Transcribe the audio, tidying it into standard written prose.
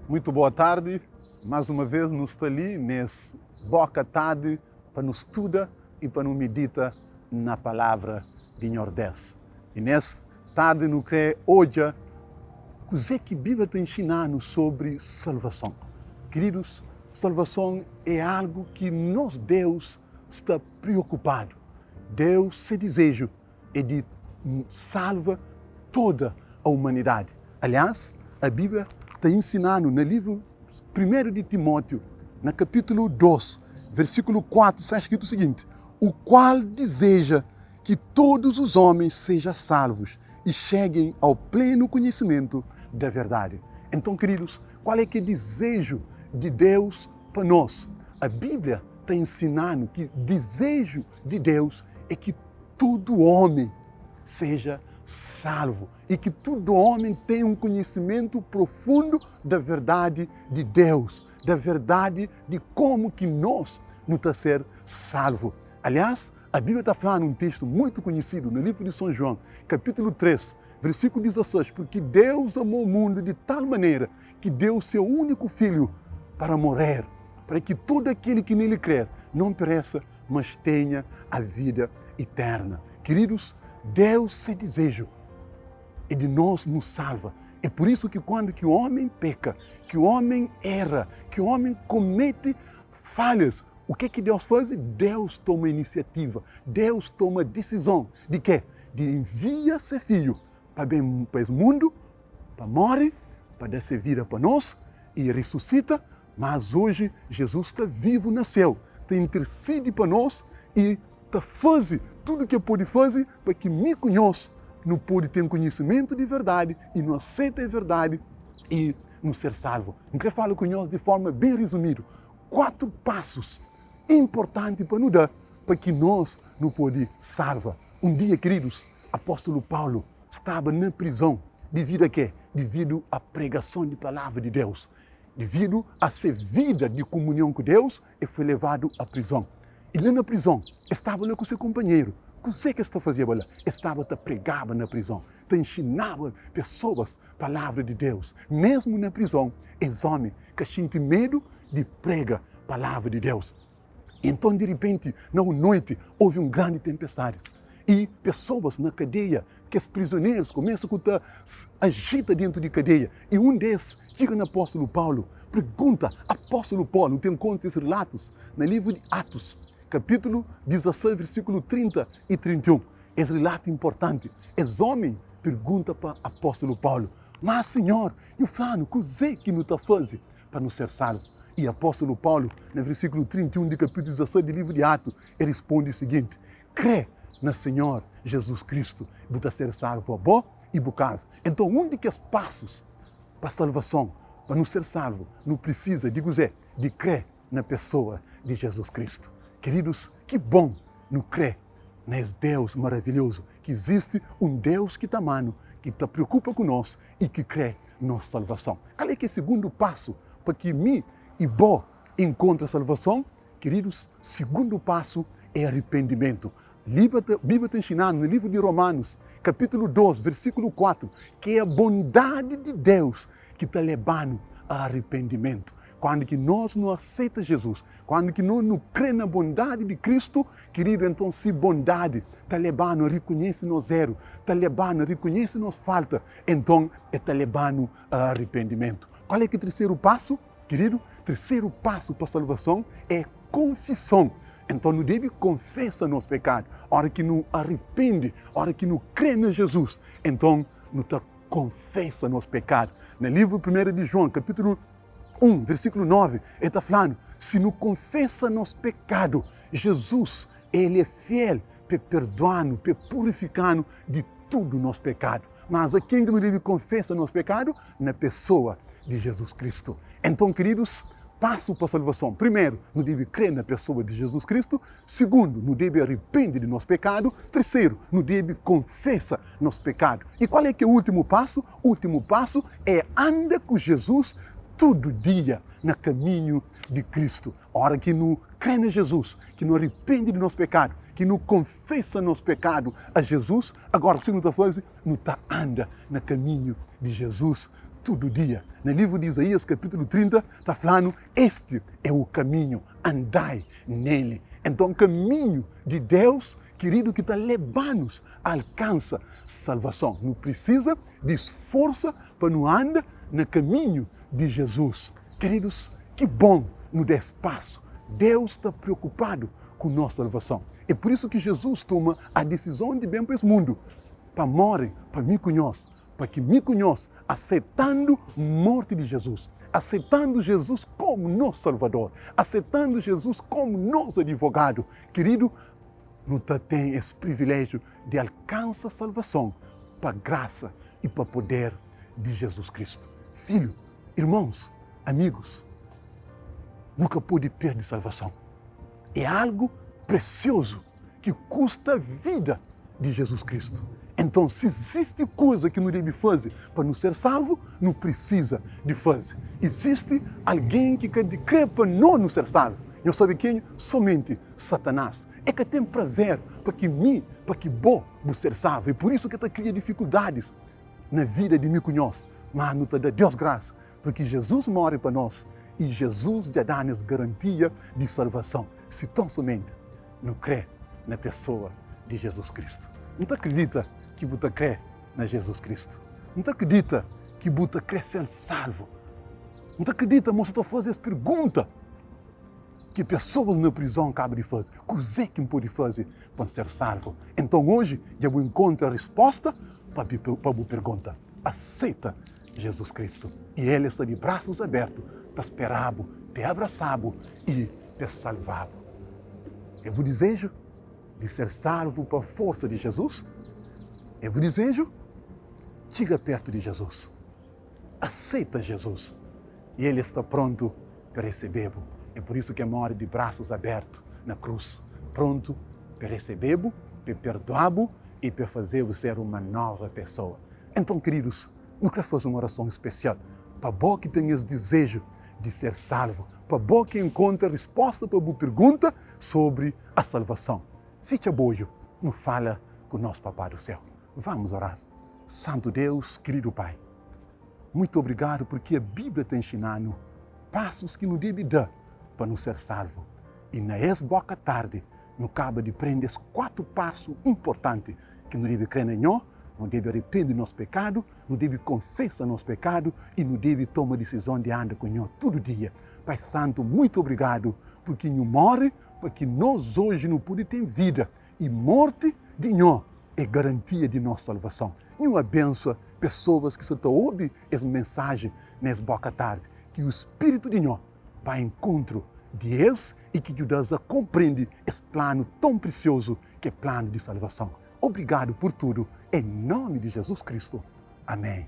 Muito boa tarde, mais uma vez nos está ali, nessa boa tarde, para nos estudar e para nos meditar na palavra de Nordeste. E nessa tarde, nos quer hoje, o que a Bíblia está ensinando sobre salvação. Queridos, salvação é algo que nós, Deus, está preocupado. Deus, seu desejo é de salvar toda a humanidade. Aliás, a Bíblia está ensinando no livro 1 de Timóteo, no capítulo 2, versículo 4, está escrito o seguinte: o qual deseja que todos os homens sejam salvos e cheguem ao pleno conhecimento da verdade. Então, queridos, qual é que é o desejo de Deus para nós? A Bíblia está ensinando que o desejo de Deus é que todo homem seja salvo e que todo homem tenha um conhecimento profundo da verdade de Deus, da verdade de como que nós não está ser salvo. Aliás, a Bíblia está falando um texto muito conhecido no livro de São João, capítulo 3, versículo 16, porque Deus amou o mundo de tal maneira que deu o seu único filho para morrer, para que todo aquele que nele crer não pereça, mas tenha a vida eterna. Queridos, Deus, seu desejo é de nós nos salva. É por isso que quando que o homem peca, que o homem erra, que o homem comete falhas, o que Deus faz? Deus toma iniciativa, Deus toma decisão de quê? De enviar seu filho para esse mundo, para morrer, para dar sua vida para nós e ressuscita, mas hoje Jesus está vivo no céu, está intercede para nós e está fazendo tudo o que pode fazer para que me conheça, não pode ter um conhecimento de verdade e não aceita a verdade e não ser salvo. Eu quero falar com nós de forma bem resumida. 4 passos importantes para nos dar para que nós não podemos salvar. Um dia, queridos, apóstolo Paulo estava na prisão devido a quê? Devido à pregação da palavra de Deus. Devido a sua vida de comunhão com Deus, ele foi levado à prisão. E lá na prisão, estava lá com seu companheiro. O que está fazendo lá? Estava pregava na prisão. Ensinava pessoas a palavra de Deus. Mesmo na prisão, esse homem que sente medo de pregar a palavra de Deus. Então, de repente, na noite, houve uma grande tempestade. E pessoas na cadeia, que os prisioneiros começam a agita dentro de cadeia. E um desses chega no apóstolo Paulo, pergunta, apóstolo Paulo, tem conta esses relatos no livro de Atos, capítulo 16, versículo 30 e 31. Esse relato importante. Esse homem pergunta para o apóstolo Paulo, mas Senhor, eu falo, o que não está fazendo para não ser salvo? E o apóstolo Paulo, no versículo 31 do capítulo 16 do livro de Atos, ele responde o seguinte: crê no Senhor Jesus Cristo, para ser salvo a bom e a casa. Então, um dos passos para a salvação, para não ser salvo, não precisa, de crer na pessoa de Jesus Cristo. Queridos, que bom não crer nesse Deus maravilhoso, que existe um Deus que está amando, que está preocupa com nós e que crê na nossa salvação. Qual é que é o segundo passo para que mim e bom encontre a salvação? Queridos, segundo passo é arrependimento. A Bíblia está ensinando no livro de Romanos, capítulo 2, versículo 4, que é a bondade de Deus que está levando a arrependimento. Quando que nós não aceitamos Jesus, quando que nós não cremos na bondade de Cristo, querido, então se bondade está levando a reconhecer nosso erro, está levando a reconhecer nossa falta, então está levando a arrependimento. Qual é que é o terceiro passo? Querido, terceiro passo para a salvação é confissão. Então, não deve confessar nosso pecado. A hora que não arrepende, a hora que não crê em Jesus, então não está confessa nosso pecado. No livro 1 de João, capítulo 1, versículo 9, ele está falando, se não confessa nosso pecado, Jesus, ele é fiel para perdoar-nos, para purificar-nos de tudo nosso pecado. Mas a quem não deve confessar nosso pecado? Na pessoa de Jesus Cristo. Então, queridos, passo para a salvação. Primeiro, não deve crer na pessoa de Jesus Cristo. Segundo, não deve arrepender de nosso pecado. Terceiro, não deve confessar nosso pecado. E qual é que é o último passo? O último passo é andar com Jesus todo dia no caminho de Cristo. A hora que não crê em Jesus, que não arrepende de nosso pecado, que não confessa nosso pecado a Jesus, agora o que não está fazendo? Não está andando no caminho de Jesus todo dia. No livro de Isaías, capítulo 30, está falando, este é o caminho, andai nele. Então, o caminho de Deus, querido, que está levando-nos, alcança salvação. Não precisa de esforço para não andar no caminho de Jesus. Queridos, que bom no espaço. Deus está preocupado com nossa salvação. É por isso que Jesus toma a decisão de vir para esse mundo, para morrer, para me conhecer, para que me conheça, aceitando a morte de Jesus, aceitando Jesus como nosso Salvador, aceitando Jesus como nosso advogado. Querido, não tem esse privilégio de alcançar a salvação para a graça e para o poder de Jesus Cristo. Filho, irmãos, amigos, nunca pude perder salvação. É algo precioso que custa a vida de Jesus Cristo. Então, se existe coisa que não deve fazer para não ser salvo, não precisa de fazer. Existe alguém que quer para não ser salvo. Eu sabe quem? Somente Satanás. É que tem prazer para que vou ser salvo. E por isso que cria dificuldades na vida de mim conhece. Mas não te dá Deus graça, porque Jesus morre para nós e Jesus já dá-nos garantia de salvação. Se tão somente não crê na pessoa de Jesus Cristo. Não acredita que você crê na Jesus Cristo. Não acredita que você quer ser salvo. Não acredita, moço, estou fazendo essa pergunta que pessoas na prisão acabam de fazer. O que pode fazer para ser salvo? Então hoje eu encontro a resposta para a minha pergunta. Aceita Jesus Cristo. E Ele está de braços abertos para esperar, te abraçar e te salvar. Eu vos desejo de ser salvo por força de Jesus. Eu vos desejo, chega perto de Jesus. Aceita Jesus. E Ele está pronto para recebê-lo. É por isso que morre de braços abertos na cruz. Pronto para recebê-lo, para perdoá-lo e para fazer-o ser uma nova pessoa. Então, queridos, não quero fazer uma oração especial. Para bom que tenhas desejo de ser salvo. Para bom que encontre a resposta para a boa pergunta sobre a salvação. Fique a boio, não fala com o nosso Papai do Céu. Vamos orar. Santo Deus, querido Pai, muito obrigado porque a Bíblia está ensinando passos que não deve dar para não ser salvo. E na boa tarde, não acaba de prender 4 passos importantes que não deve crer em nós, não deve arrepender do nosso pecado, não deve confessar nosso pecado e não deve tomar a decisão de andar com nós todo dia. Pai Santo, muito obrigado porque não morre, porque nós hoje não podemos ter vida e morte de nós é garantia de nossa salvação. E uma abençoa pessoas que estão ouvindo essa mensagem nessa boa tarde, que o Espírito de nós vai ao encontro de eles e que ajuda a compreender esse plano tão precioso que é plano de salvação. Obrigado por tudo, em nome de Jesus Cristo. Amém.